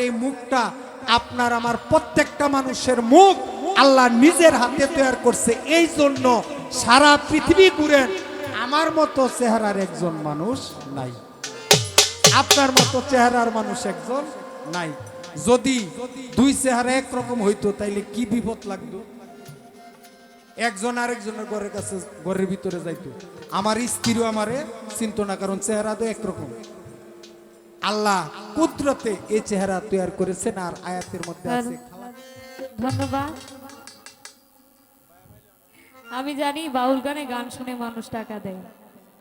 এই মুখটা আপনার আমার প্রত্যেকটা মানুষের মুখ আল্লাহ নিজের হাতে তৈরি করছে। এই জন্য সারা পৃথিবী ঘুরেন, আমার মতো চেহারার একজন মানুষ নাই, আপনার মতো চেহারার মানুষ একজন নাই। যদি দুই চেহারা একরকম হইতো তাইলে কি বিপদ লাগতো। একজন আরেকজনের ঘরের কাছে ঘরের ভিতরে যাইতো, আমার স্ত্রীও আমারে চিনত না, কারণ চেহারা তো একরকম। আল্লাহ কুদরতে এই চেহারা তৈরি করেছেন। আর আয়াতের মধ্যে আছে। ধন্যবাদ। আমি জানি বাউল গানে গান শুনে মানুষ টাকা দেয়,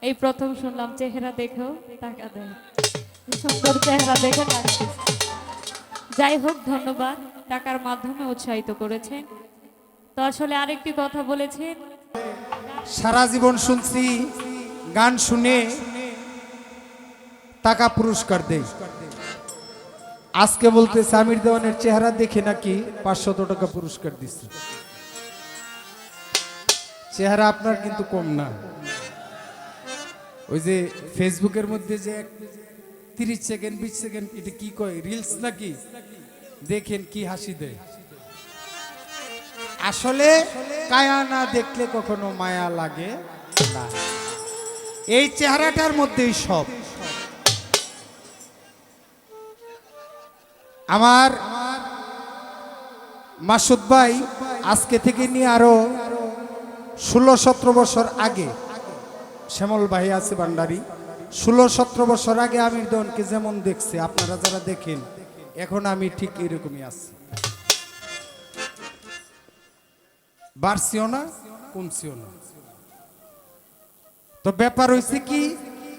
এই প্রথম শুনলাম চেহারা দেখেও টাকা দেয়। সুন্দর চেহারা দেখে টাকা দিচ্ছে। যাই হোক, ধন্যবাদ। টাকার মাধ্যমে উৎসাহিত করেছেন। তো আসলে আরেকটি কথা বলেছেন, সারা জীবন শুনছি গান শুনে টাকা পুরস্কার দেয়, আজকে বলতে সামির দেওয়ানের চেহারা দেখে নাকি 500 টাকা পুরস্কার দিচ্ছে। চেহারা আপনার কিন্তু কম না। ওই যে ফেসবুকের মধ্যে যে 30 সেকেন্ড 20 সেকেন্ড এটা কি কয়, রিলস নাকি, দেখেন কি হাসি দেয়। আসলে কায়া না দেখলে কখনো মায়া লাগে না। এই চেহারাটার মধ্যেই সব। আমার মাসুদ ভাই আজকে থেকে নিয়ে আরো 16-17 বছর আগে, শ্যামল ভাই আছে ভান্ডারি, 16-17 বছর আগে আমির দেওয়ানকে যেমন দেখছে, আপনারা যারা দেখেন, এখন আমি ঠিক এরকমই আছি। বাড়ছিও না কমছিও না। তো ব্যাপার হয়েছে কি,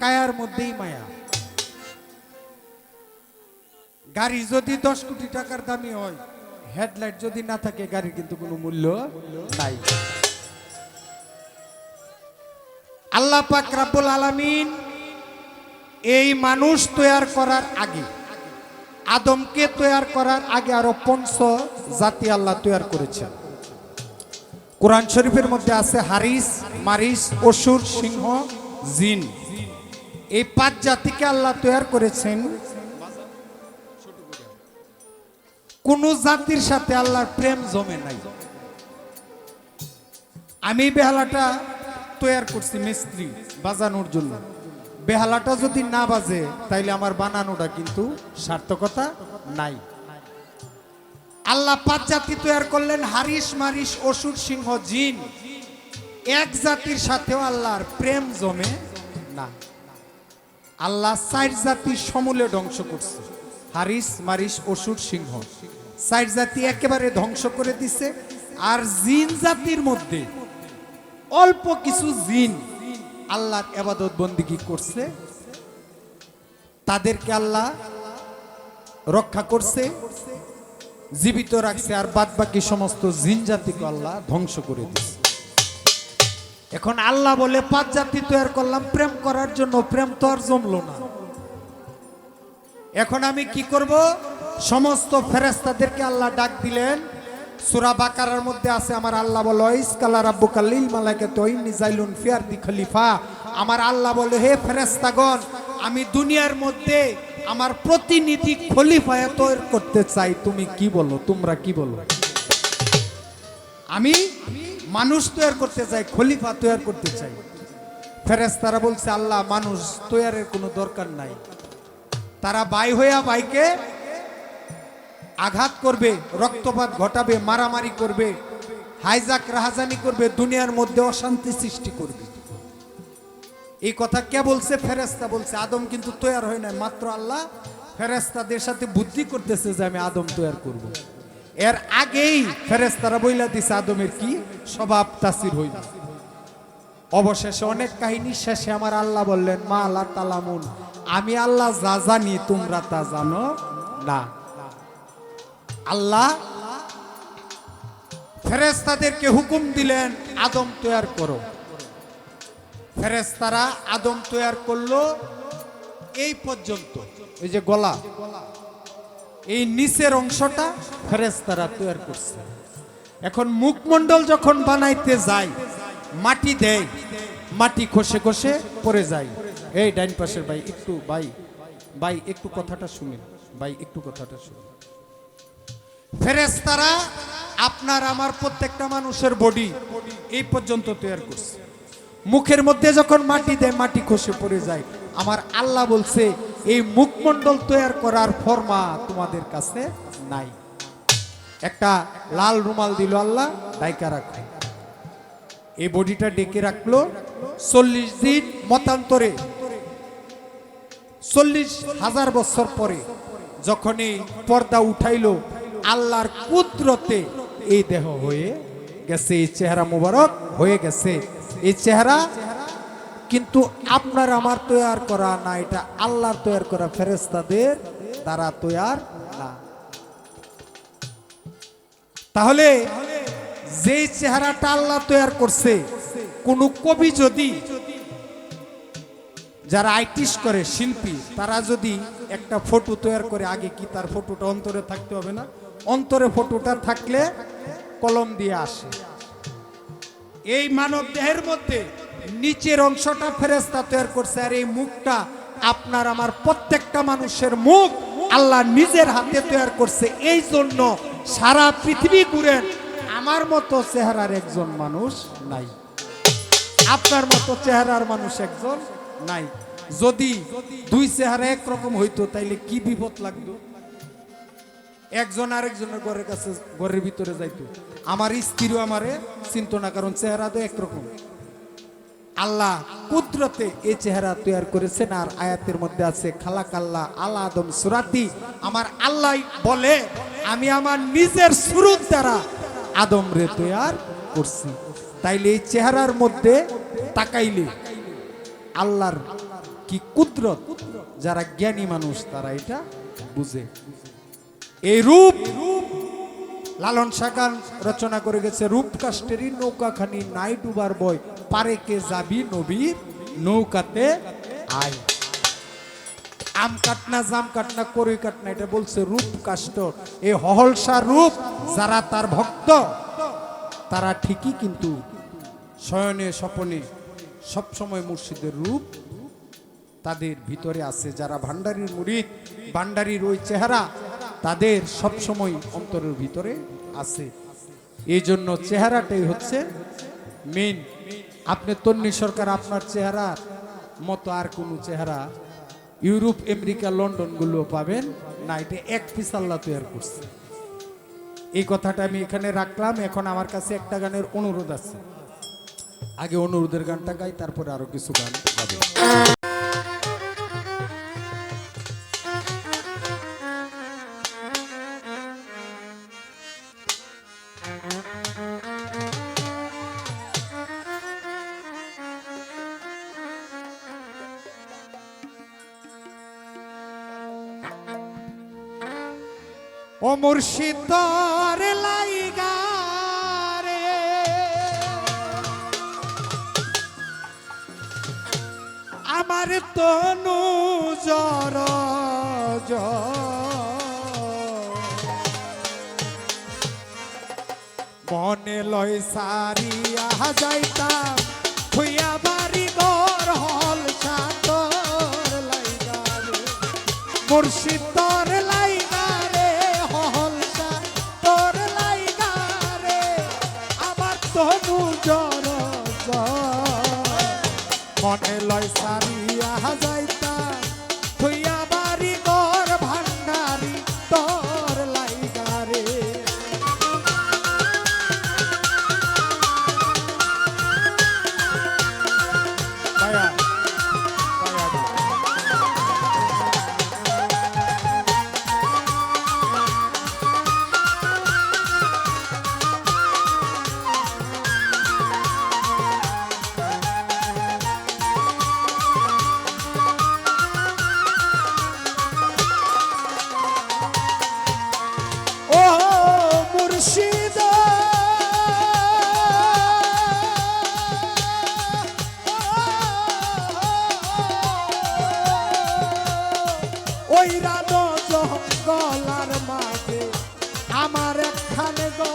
কায়ার মধ্যেই মায়া। গাড়ি যদি 10 কোটি টাকার দামি হয়, হেডলাইট যদি না থাকে, গাড়ির কিন্তু কোনো মূল্য নাই। আল্লাহ পাক রব্বুল আলামিন এই মানুষ তৈরি করার আগে, আদমকে তৈরি করার আগে আরো 5 জাতি আল্লাহ তৈরি করেছেন। কোরআন শরীফের মধ্যে আছে হারিস, মারিস, অসুর, সিংহ, জিন। এই 5 জাতিকে আল্লাহ তৈরি করেছেন। কোন জাতির সাথে আল্লাহর প্রেম জমে নাই। আমি বেহালাটা তৈরি করছি মিস্ত্রি বাজানোর জন্য। বেহালাটা যদি না বাজে তাইলে আমার বানানোটা কিন্তু সার্থকতা নাই। আল্লাহ 5 জাতি তৈরি করলেন, হারিস, মারিস, অসুর, সিংহ, জিন। এক জাতির সাথেও আল্লাহর প্রেম জমে না। আল্লাহ 4 জাতি সমূলে ধ্বংস করছে। হারিস, মারিস, অসুর, সিংহ 4 জাতি একেবারে ধ্বংস করে দিছে। আর জিন জাতির মধ্যে অল্প কিছু জিন আল্লাহর ইবাদত বন্দেগী করছে, তাদেরকে আল্লাহ রক্ষা করছে, জীবিত রাখছে। আর বাদ বাকি সমস্ত জিন জাতিকে আল্লাহ ধ্বংস করে দিচ্ছে। এখন আল্লাহ বলে 5 জাতি তৈরি করলাম প্রেম করার জন্য, প্রেম তো আর জমলো না। এখন আমি কি করব? সমস্ত ফেরেশতাদেরকে আল্লাহ ডাক দিলেন। সূরা বাকারার মধ্যে আছে, আমার আল্লাহ বলে, ইসকালা রাব্বুকা লিল মালাইকাতি ইন্নী জাইলুন ফিল আরদি খলিফা। আমার আল্লাহ বলে, হে ফেরেশতাগণ, আমি দুনিয়ার মধ্যে আমার প্রতিনিধি খলিফা তৈরি করতে চাই। তুমি কি বলো? তোমরা কি বলো? আমি মানুষ তৈরি করতে চাই, খলিফা তৈরি করতে চাই। ফেরেশতারা বলছে, আল্লাহ মানুষ তৈরির কোনো দরকার নাই। তারা ভাই হইয়া ভাইকে আঘাত করবে, রক্তপাত ঘটাবে, মারামারি করবে, হাইজাক রাহাজানি করবে, দুনিয়ার মধ্যে অশান্তি সৃষ্টি করবে। এই কথা কে বলছে? ফেরেশতা বলছে। আদম কিন্তু তৈরি হয় না, মাত্র আল্লাহ ফেরেশতাদের সাথে বুদ্ধি করতেছে যে আমি আদম তৈরি করব। এর আগেই ফেরেশতারা বইলা দিছে আদমের কি স্বভাব তাসির হইবে। অবশেষে অনেক কাহিনী শেষে আমার আল্লাহ বললেন, মা আল্লাহ তালামুন, আমি আল্লাহ যা জানি তোমরা তা জানো না। আল্লাহ ফেরেশতাদেরকে হুকুম দিলেন, আদম তৈরি করো। ফেরেশতারা আদম তৈরি করলো এই পর্যন্ত, এই যে গলা, এই নিচের অংশটা ফেরেশতারা তৈরি করছে। এখন মুখমণ্ডল যখন বানাইতে যায়, মাটি দেয়, মাটি খসে খসে পড়ে যায়। এই ডাইন পাশের ভাই একটু, ভাই একটু কথাটা শুনেন। ভাই একটু কথাটা শুনুন। ফেরেশতারা আপনার আমার প্রত্যেকটা মানুষের বডি এই পর্যন্ত তৈরি করছে। মুখের মধ্যে যখন মাটি দেয় মাটি খসে পড়ে যায়। আমার আল্লাহ বলছে এই মুখমণ্ডল তৈরি করার ফরমা তোমাদের কাছে নাই। একটা লাল রুমাল দিল আল্লাহ, ডাইকা রাখো। এই বডিটা ডেকে রাখলো 40 দিন মতান্তরে, 40,000 বছর পরে যখন এই পর্দা উঠাইলো, আল্লাহর কুদরতে এই দেহ হয়ে গেছে, এই চেহারা মুবারক হয়ে গেছে। এই চেহারা কিন্তু আপনার আমার তৈরি করা না, এটা আল্লাহর তৈরি করা, ফেরেশতাদের দ্বারা তৈরি না। তাহলে যেই চেহারাটা আল্লাহ তৈরি করছে, কোন কবি যদি, যারা আর্টিস্ট করে শিল্পী, তারা যদি একটা ফটো তৈরি করে, আগে কি তার ফটোটা অন্তরে থাকতে হবে না? অন্তরে ফটোটা থাকলে কলম দিয়ে আসে। এই মানব দেহের মধ্যে নিচের অংশটা ফেরেশতা তৈরি করছে, আর এই মুখটা আপনার আমার প্রত্যেকটা মানুষের মুখ আল্লাহ নিজের হাতে তৈরি করছে। এই জন্য সারা পৃথিবী ঘুরেন, আমার মতো চেহারার একজন মানুষ নাই, আপনার মতো চেহারার মানুষ একজন নাই। যদি দুই চেহারা একরকম হইতো তাইলে কি বিপদ লাগতো? একজন আরেকজনের ঘরের কাছে, ঘরের ভিতরে যাইতো, আমার স্ত্রীও আমারে চিনত না, কারণ চেহারা তো একরকম। আল্লাহ কুদরতে এই চেহারা তৈরি করেছেন। আর আয়াতের মধ্যে আছে খালাকাল্লাহ আলা আদম সুরাতি, আমার আল্লাহ বলে আমি আমার নিজের সুরত দ্বারা আদম রে তৈরি করছি। তাইলে এই চেহারার মধ্যে তাকাইলে আল্লাহর কি কুদরত, যারা জ্ঞানী মানুষ তারা এটা বুঝে। এই রূপ লালন সাকান রচনা করে গেছে, রূপ কাষ্টেরই নৌকাখানি নাই ডুবার বয়, পারে কে যাবি নবীর নৌকাতে আয়। আম কাটনা জাম কাটনা করই কাটনা, এটা বলছে রূপ কাষ্ট। এই হহলসা রূপ যারা তার ভক্ত, তারা ঠিকই কিন্তু শয়নে স্বপনে সবসময় মুর্শিদের রূপ তাদের ভিতরে আছে। যারা ভান্ডারির মুরিদ, ভান্ডারির ওই চেহারা তাদের সবসময় অন্তরের ভিতরে আছে। এই জন্য চেহারাটাই হচ্ছে মেইন। আপনি তন্নি সরকার আপনার চেহারার মতো আর কোনো চেহারা ইউরোপ আমেরিকা লন্ডন গুলো পাবেন না, এটা এক পিস আল্লাহ তৈরি করছে। এই কথাটা আমি এখানে রাখলাম। এখন আমার কাছে একটা গানের অনুরোধ আছে, আগে অনুরোধের গানটা গাই, তারপরে আরো কিছু গান গাবে। ও মুর্শিদ তোর লাইগা রে আমার তনু জর মনে লয় সারিয়া যাইতাম ভুইয়া বাড়ি ঘর হল তোর লাইগা রে মুর্শিদ তোর লাইগা রে হল তোর লাইগা রে আমার তনু জর মনে লয় সারিয়া যাইতাম ভুইয়া বাড়ি ঘর ভান্ডারি তোর লাইগা রে। ওই রাত জঙ্গলার মাঝে আমার একখানে গো,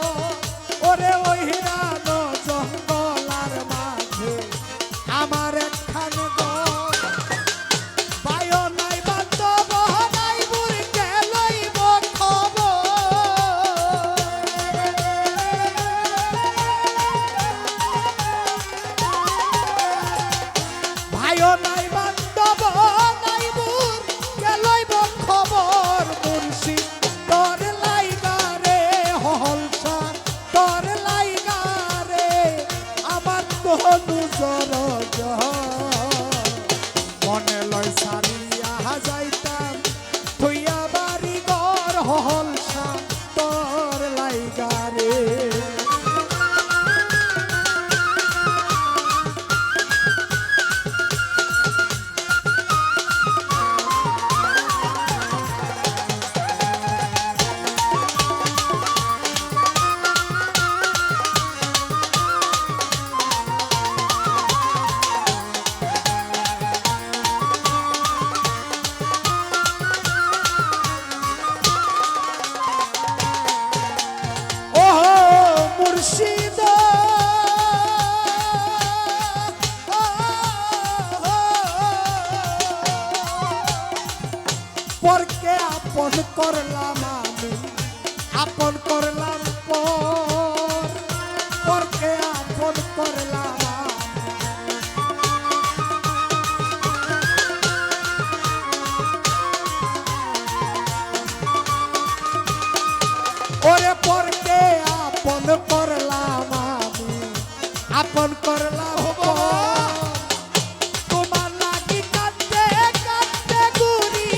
ওরে ওই রাত জঙ্গলার মাঝে আমার একখানে গো, বায়ো নাই বাদ্য নাই বুড়ি গেল করলাম আমি আপন করলাম পর পরকে আপন করলাম ওরে পরকে আপন করলাম আমি আপন করলাম পর তোমার লাগি কাঁদতে কাঁদতে গুরি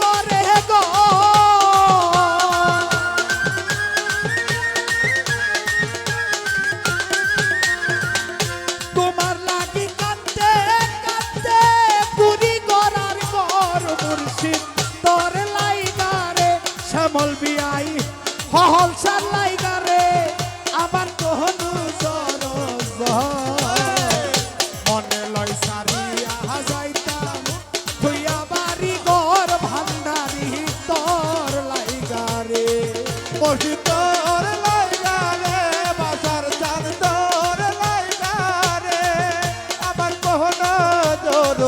করে গো তোমার লাগি কাঁদতে কাঁদতে গুরি গড়ার গর মুর্শিদ তোর লাইগারে শ্যামল বিয়াই হল সার লাইগারে আমার তোহনু জর মনে লয় সারিয়া যাইতাম তুইয়া বাড়ি ঘর ভান্ডারি তোর লাইগারে মসি তোর লাইগারে বাজার চান তোর লাইগারে আমার কোহনা জোর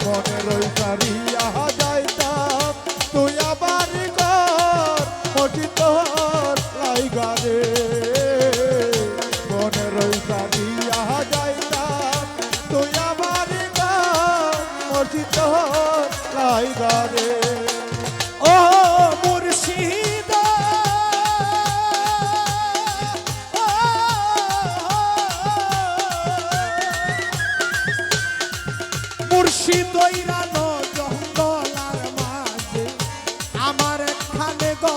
মনে লয় সারিয়া যাইতাম তুইয়া বাড়ি ঘর মসি তোর লাইগারে মনে লয় সারিয়া যাইতাম তুই আমার মসজিদ লাইগারে ও মুর্শিদ মুর্শিদ ইরানো জঙ্গলার মাঝে আমার একখানে গো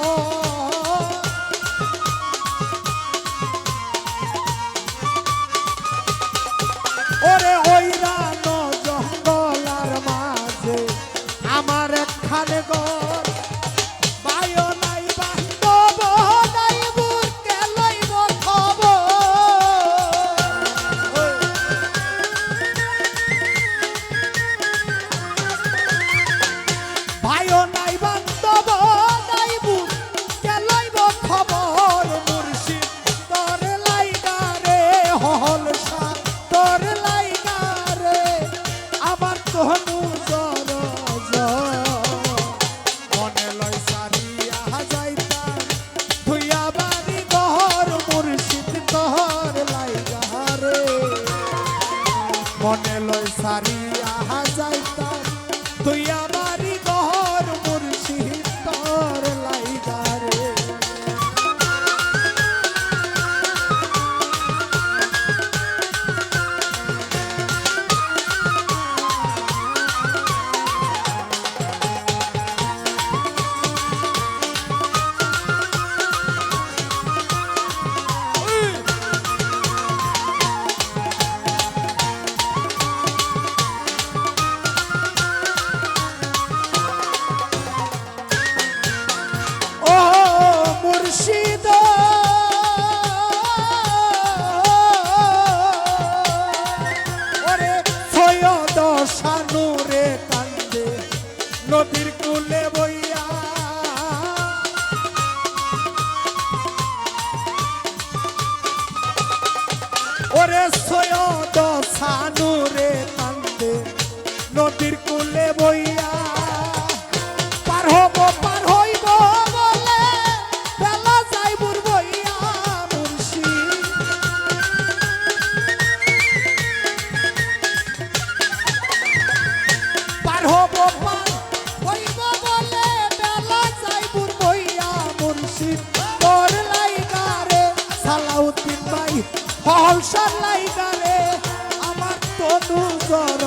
ওরে ওইরানো জঙ্গলার মাঝে আমার একখানে ঘর বায়ো নাই বান্ধব নাই বুকে লইব খবর বায়ো নাই বান্ধব নাই বুকে লইব খবর মুর্শিদ তোর লাইগারে হল সা তোর লাইগারে আমার তোহনু জর মনে লয় সারিয়া যাইতাম তুইয়া বাড়ি ঘর মুর্শিদ তোর লাইগারে মনে লয় সারিয়া যাইতাম তুইয়া বাড়ি ঘর মুর্শিদ তোর লাইগারে ও মুর্শিদ ওরে সৈয়দ শানুরে কান্দে নদীর কুলে বইয়া ওরে সৈয়দ শানুরে কান্দে নদীর কুলে বইয়া পার হইব বলে বেলা যাইবুর বইয়া মুর্শিদ পার হইব বলে বেলা যাইবুর বইয়া মুর্শিদ তোর লাইগারে সালাউদ্দিন ভাই হলসার লাইগারে আমার তনু জর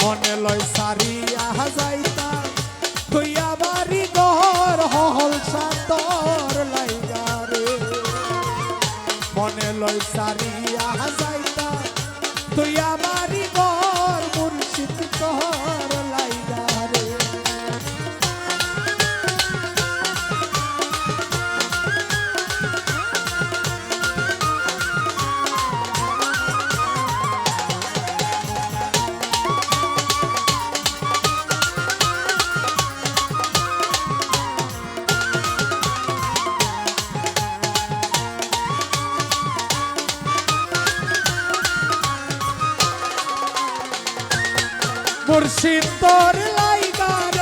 মনে লয় সারিয়া যাইতাম তুইয়া বাড়ি ঘর হলসা তোর লাইগারে মনে লয় সারিয়া যাইতাম তুইয়া বাড়ি ঘর মুর্শিদ তোর লাইগারে মুর্শিদ তোর লাইগারে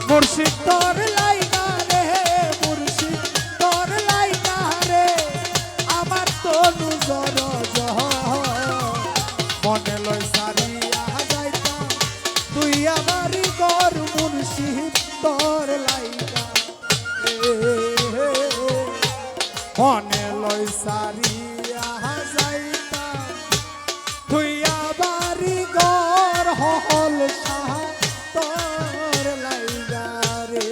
মুর্শিদ তোর লাইগা রে মুর্শিদ তোর লাইগা রে আমার তনু জর মনে লয় সারিয়া যাইতাম তুই আমারই গর মুর্শিদ তোর লাইগা রে মনে লয় সারিয়া যাইতাম তুই আমারই গর হল শাহ তোর লাইগা রে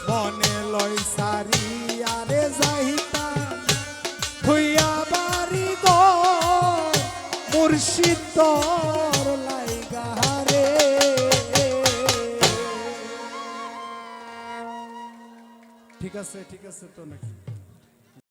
মনে লয় সারিয়া রে যাইতাম তুই আমারই গর মুর্শিদ তোর লাইগা রে। ঠিক আছে তো নাকি?